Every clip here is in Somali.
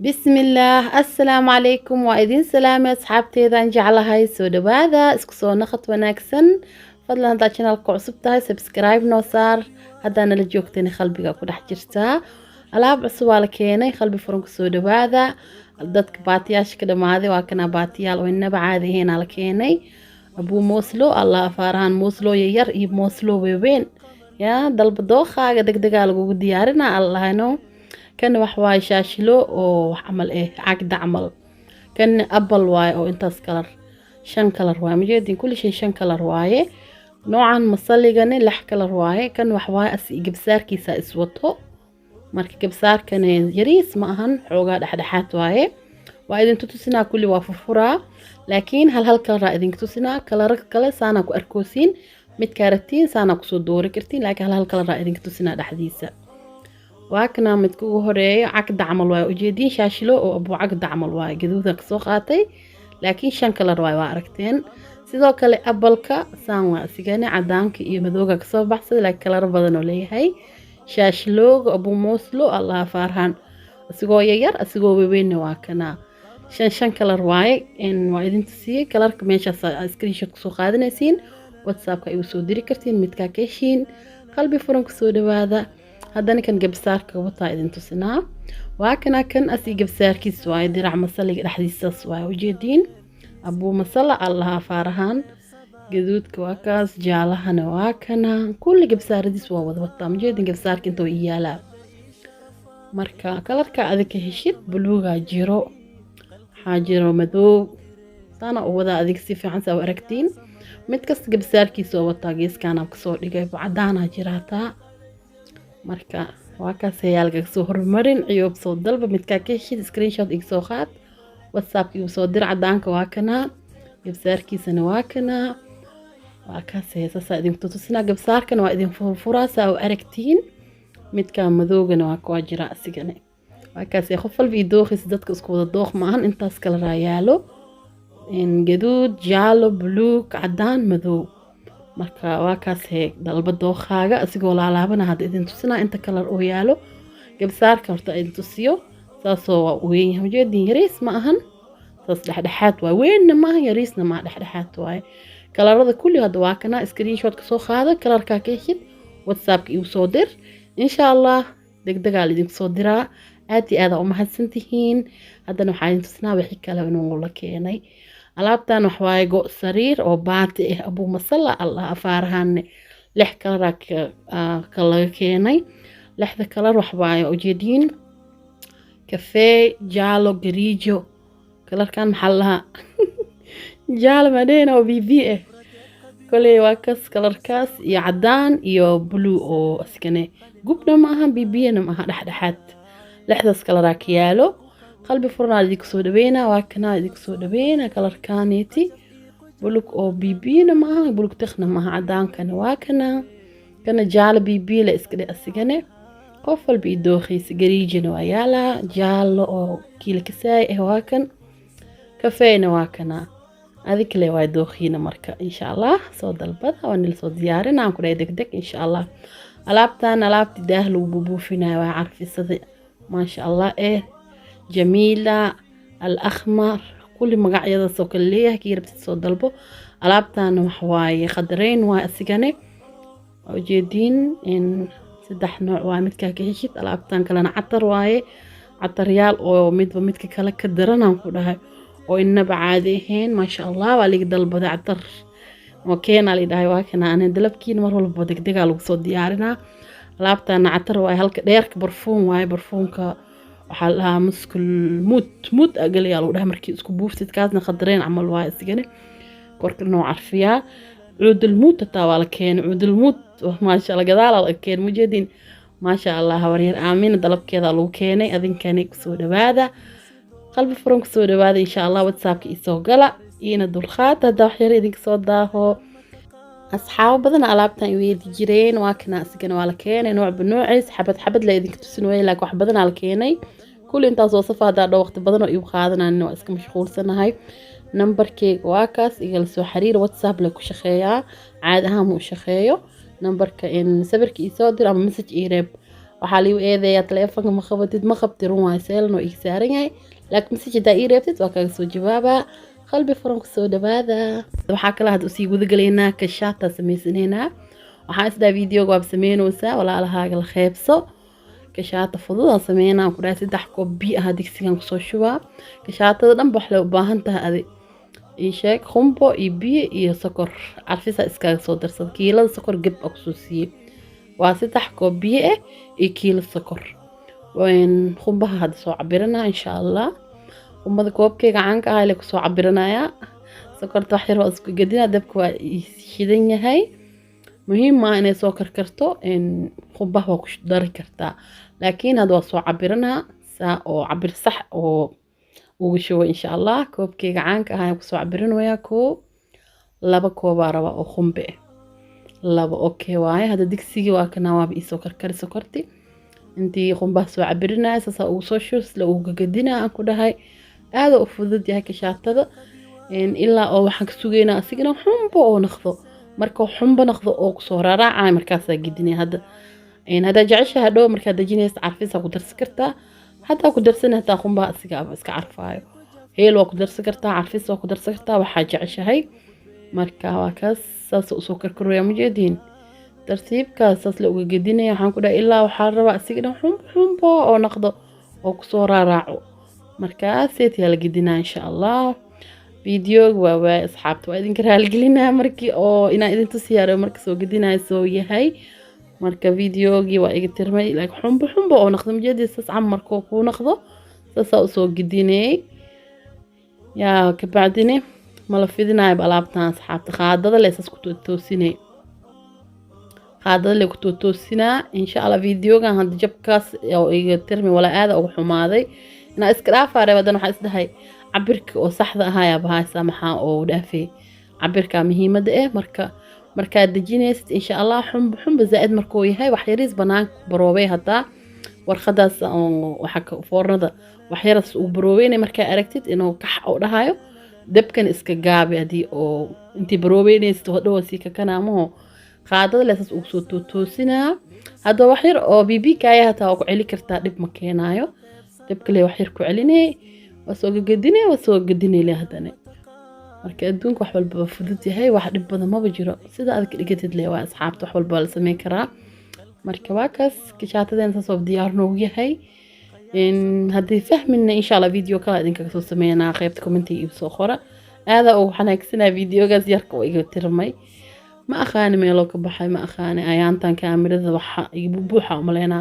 بسم الله السلام عليكم وإذن سلامة أصحابتي جعلها سود بعد اسكسو نخط وناكسن فضلا هذا channel كعصبتها سبسكرايب نوصار هذا أنا لجوكتني خلبي كده حجرتها ألعاب عصوالة كيني خلبي فرنك سود بعد ضدك باتياش كده ماذي وكنا باتيال وإنه بعادي هنا لكيني أبو موسلو الله فارهان موسلو يير إيب موسلو بيبين يا دلب دوخة دق دقالو ديارنا الله ينو كان وحواي شاشلو oo عمل ايه عقد عمل كان ابل واي او انتاس كلر شن كلر واي مجيدين كل شيء شن كلر واي نوعا مصليغاني لح كلر واي كان وحواي اسي جبسار كيسا اسوتو marka gabsaarkan yariis ma ahan xoogaa dhaxdhaxaad waaye waa idin tusinaa kulli waa furfuraa laakiin hal kala idin tusinaa kala kale saana ku arkoosiin mid kaaratiin saana ku soo doori kartiin laakiin hal kala idin tusinaa dhaxdiisa واكنا متكو هوري عقد عمل واي وجيدين شاشلو او ابو عقد عمل واي قدودا كسو قاتي لكن شان كلر واي واركتين sidoo kale abalka saan waa sigane cadaanka iyo madowga ka soo baxsay la kala badan oo leeyahay shaashloog abu mooslo allah farhan asigoo yar asigoo weyn waa kana shan kala waay in waa idin tusiyay kalarka meesha screenshot ku soo qaadanaysiin whatsapp-ka ay soo diri kartiin midka ka heshiin qalbi furan ku soo dhawaada هذا كان جبسارك وطا إذن تسنا وكنا كان أسي جبساركي سواي درع مصلي الحديث سواي وجدين أبو مصلى الله فارهان جدود كواكاس جالها نواكنا كل جبسار دي سوا وضبطا مجدين جبسارك انتو إيالا مركا كالركا أذيك هشيت بلوغا جيرو حاجيرو مدو سانا ووضا أذيك سيفي عن سوا أركتين متكس جبساركي سوا وطا جيس كان بكسور لغاية بعدانا جيراتا marka waa kaas hayaalka soo hormarin ciyoob soo dalba midka ka heshid screenshot ig soo qaad whatsapp ig soo dir cadaanka waa kana gabsaarkiisana waa kana waa kaas heesasa idin tutusina gabsaarkana waa idin furfuraasa oo aragtiin midka madowgana waa ku jira asigana waa kaas qof walba idooqis dadka isku wada dooq maahan intaas kala raayaalo in gaduud jaalo buluug cadaan madow marka waa kaas dalba dooqaaga asigoo laalaabana hadda idin tusinaa inta kalar oo yaalo gabsaarka horta idin tusiyo saasoo waa weyn yahay jeedin yariis ma ahan saas dhexdhexaad waa weynna ma ahan yariisna ma dhexdhexaad waaye kalarada kulli hadda waa kana screenshot ka soo qaada kalarka ka heshid whatsapp igu soo dir insha Allah degdegaa idin soo diraa aad iyo aad u mahadsantihiin haddana waxaa idin tusinaa wixii kale inuu la keenay alaabtan wax waaye go sariir oo baati ah abu masalla allah afaarahan lix kalar kala keenay lixda kalar wax waaye ujeedin kafee jaalo gariijo kalarkan maxallaha jaalo madeena oo bibi ah kale waa kas kalarkaas iyo cadaan iyo blue oo askane gubna ma aha bibiyana ma aha dhaxdhaxaad lixdaas kalar ka yaalo qalbi furna idinku soo dhaweena waa kana idinku soo dhaweena kalarkaaniti buluk oo bibina ma aha buluk takhna ma cadaankana waa kana jaalo bibi la iska asigane qof walba idooqiis gariijina waa yaala jaalo oo kiila kasaay waa kan kafeena waa kana adik le waa dooqiina marka insha Allah soo dalbada oo nil soo diyaarinaa ku degdeg insha Allah alaabtan alaabti daah lagu buufinaa waa carfisada ma sha Allah جميلة الأخمر كل مقاعدة سوكلية كي ربت تصود دلبو ألعبتان وحواي خضرين واسقاني وجيدين إن سدح نوع وامد كاكيشيت ألعبتان كلنا عطر واي عطر ريال ومد ومد كلا كدرنا وكلها وإن بعاديهين ما شاء الله واليك دلبو دا عطر وكينا لي داي واكنا أنا دلبكين مرة لبودك دقا لو صود ديارنا ألعبتان عطر واي هالك ديرك برفوم واي برفومك waxaa lahaa muskul mud agalaya lagu dhahay markii isku buuftid kaasna khadreen camal waa isagana korka noo carfiyaa cuudul mud taa waa la keenay cuudul mud maasha Allah gadaal la keenay mujeedin maasha Allah wareer aamin dalabkeeda lagu keenay adinkani ku soo dhawaada qalbi furan ku soo dhawaada insha Allah whatsapp-ka isoo gala ina dulqaad hada wax yar idin soo daaho asxaab badan alaabtan ay weedi jireen waa kana asagana waa la keenay nooc banoociis xabad la idin tusin way laakiin wax badan la keenay كل انت وصفها دا وقت بدن iyo qaadana inuu iska mashquulsanahay numberkeyga waa kaas igal soo xiriir whatsapp la ku shaqeeyaa caad ahaan mu shaqeeyo numberka in sawirka isoo dir ama message ii reeb waxaa liigu eedeeyaa taleefanka ma qabtid run waay seelan oo ii saaran yahay laakiin message hadaa ii reebtid waa kaaga soo jawaabaa qalbi furan ku soo dhawaada waxaa kale hadda usii gudagalaynaa kashaata samaysanaynaa waxaan isdhaa videoga waab samaynaysaa walaalahaaga la qeybso kashaata fudud aan sameynaa ku dhahay 3 koob biyo ah digsigan kusoo shubaa kashaatada dhan wax loo baahan tahay adi ii sheeg khumbo iyo biyo iyo sokor carfisa iskaga soo darsad kiilada sokor gab ah kusoo siiyey waa 3 koob biyo ah iyo kiilo sokor khumbaha hadda soo cabiranaa insha allah khumbada koobkeyga caanka ah ile kusoo cabiranayaa sokorta wax yar oo isku gadina dabka waa shidan yahay muhiim ma inay soo karkarto khumbaha waa ku dari kartaa laakiin hadda waa soo cabiranaa saa oo cabir sax oo ugu shubo insha allah koobkeyga caanka ah kusoo cabiranayaa koob 2 koobaa raba oo khumbe 2 okay waaye hadda digsigii waa kana waa isoo karkari sokorti intii khumbaha soo cabirinaa sasa ugu soo shus la ugu gadina aan ku dhahay aad u fudud yahay kashaatada ilaa oo waxaan ka sugeynaa asigana xumbo oo naqdo marka xumbo naqdo oo kusoo raaraacay markaas gidinay hadda jeceshahay hadhow markaa dajinaysa carfisa ku darsan kartaa hatta ku darsan hatta khumbaha asiga iska carfaayo heel waa ku darsan kartaa carfis waa ku darsan kartaa waxaa jeceshahay marka waa kaas saas u soo karkaraya mujeedin tartiibkaas saas la uga gadinaya waxaan ku dhahay ilaa waxaa rabaa asigana xumbo oo naqdo oo kusoo raaraaco markaas seetiyaa la gadinaa insha allah videoga waa asxaabta waa idinka raaligelinaa markii oo inaan idin tusiyaaro marka soo gadinayso yahay marka videogii waa iga tirmay laakiin xumbo oo naqdo mujeedisas markoo ku naqdo saasa u soo gadinay yaa ka bacdina mala fidinayo alaabtan asxaabta qaadada la isas ku toosinay qaadada la ku toosinaa insha allah videogan hadda jabkaas oo iga tirmay wala aad ugu xumaaday ina iska dhaafaaray wadan waxa isdahay cabirka oo saxda ah ayaa bahaysa maxaa oo dhaafay cabirka muhiimada ah marka dajinaysid insha allah xumbo zaid markuu yahay wax yariis banaan baroobay hada warqadaas waxa ka foornada wax yaras uu baroobeynay marka aragtid inuu kax oo dhahayo dabkan iska gaabi hadii oo intii baroobeynaysid hadhow si ka kanaamo qaadada leesas uu soo toosinaa hada wax yar oo bibi kaaya hata oo ku celi kartaa dib ma keenayo dabka lee wax yar ku celinay wasoo gadinay leehdane marka adduunka wax walba fudud yahay wax dhib badan ma jiro sida aad ka dhigatid lee waa asxaabta wax walba la sameyn karaa marka waa kaas kashaatadeen soo diyaar noo yahay haddii fahmina insha Allah video kala idinka soo sameeynaa qaybta commentiga soo qora aada oo xanaagsanaa videogaas yarka oo iga tirmay ma aqaan meelo ka baxay ma aqaan ayaantan kaamirada waxa igu buuxa umaleena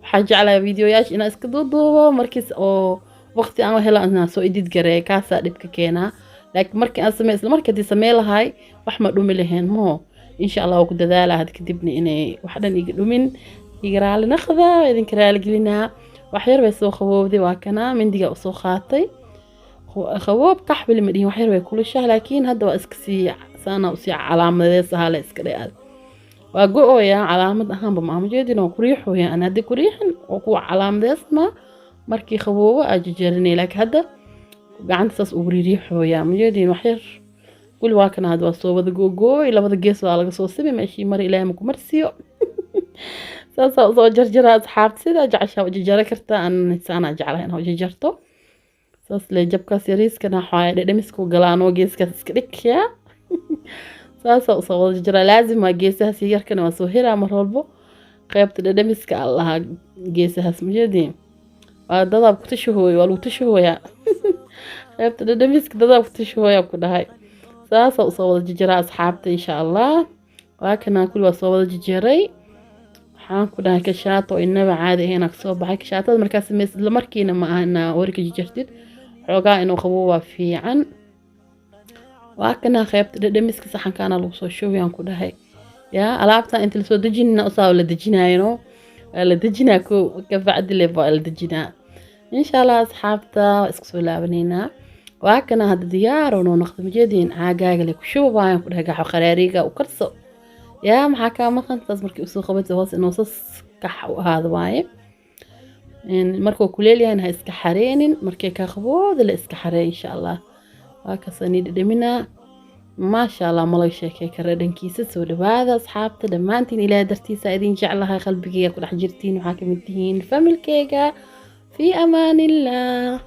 waxa jeclaa videoyaasha ina iska duuduubo markiis oo waqti aan helo aan soo edit gareey kaasa dhibka keenaa laakiin markii aan sameeyo isla markii sameey lahay wax ma dhumi lahayn mo insha Allah ku dadaala had kadibna inay wax dhan iga dhumin iga raali naqda idinka raali gelinaa wax yar bay soo qabowday waa kana mindiga u soo qaatay qaboob qaxwi lama dhihin wax yar bay kulushahay laakiin hadda waa iska sii sana u sii calaamadeesaha la iska dheead waa go'oya calaamad ahaan ba ma jeedin oo kuriixoya ana hadii kuriixin oo ku calaamadeesma markii qaboobo ajajarinay laakiin hadda gacanta saas ugu riixoya ma jeedin wax yar kul waa kana hadda soo wada googooy labada gees waa laga soo sibay meeshii mar ilaahay ma ku marsiyo saas soo jarjara asxaabta sida jacasha jarjara karta aan sana jeclahay inuu jarjarto saas le jabkaas yariiskana waxay dhadhamisku galaano geeskaas iska dhigaya saas soo jarjara laazim ma geesaha si yarkana waa soo hiraa mar walbo qaybta dhadhamiska Allah geesahaas ma jeedin waa dadab ku tashooy waa lagu tashooya qaybta dhadhamiska dadab ku tashooya ku dhahay saas soo jarjara asxaabta insha Allah waa kana kul waa soo jarjaray waxaan ku dhahay kashaato inaba caadi ahayn ka soo baxay kashaatada markaas sameeyay isla markiina ma ahna warka jarjartid xoogaa inuu qaboo waa fiican waa kana qaybta dhadhamiska saxankaana lagu soo shubay aan ku dhahay yaa alaabta inta la soo dajinayna oo la dajinayno la dajinaa ko ka bacdi le la dajinaa insha Allah asxaabta isku soo laabanayna waa kana hadda diyaar oo noqdo majeedin caagaaga le ku shubay ku dhahay gaxo qaraariga u karso yaa maxaa ka maqantaas markii soo qabatay hoos inuu sas kax u ahaado waaye markuu kuleel yahay ha iska xareenin markii ka qaboodo la iska xareen insha Allah waa ka sani dhimina maasha allah malay sheekay kara dhankiisa soo dhawaada asxaabta dhammaantiin ilaa dartiisa idin jeclahay qalbigeyga ku dhex jirtiin waxaa kamid tihiin familkeyga fii amaanillah.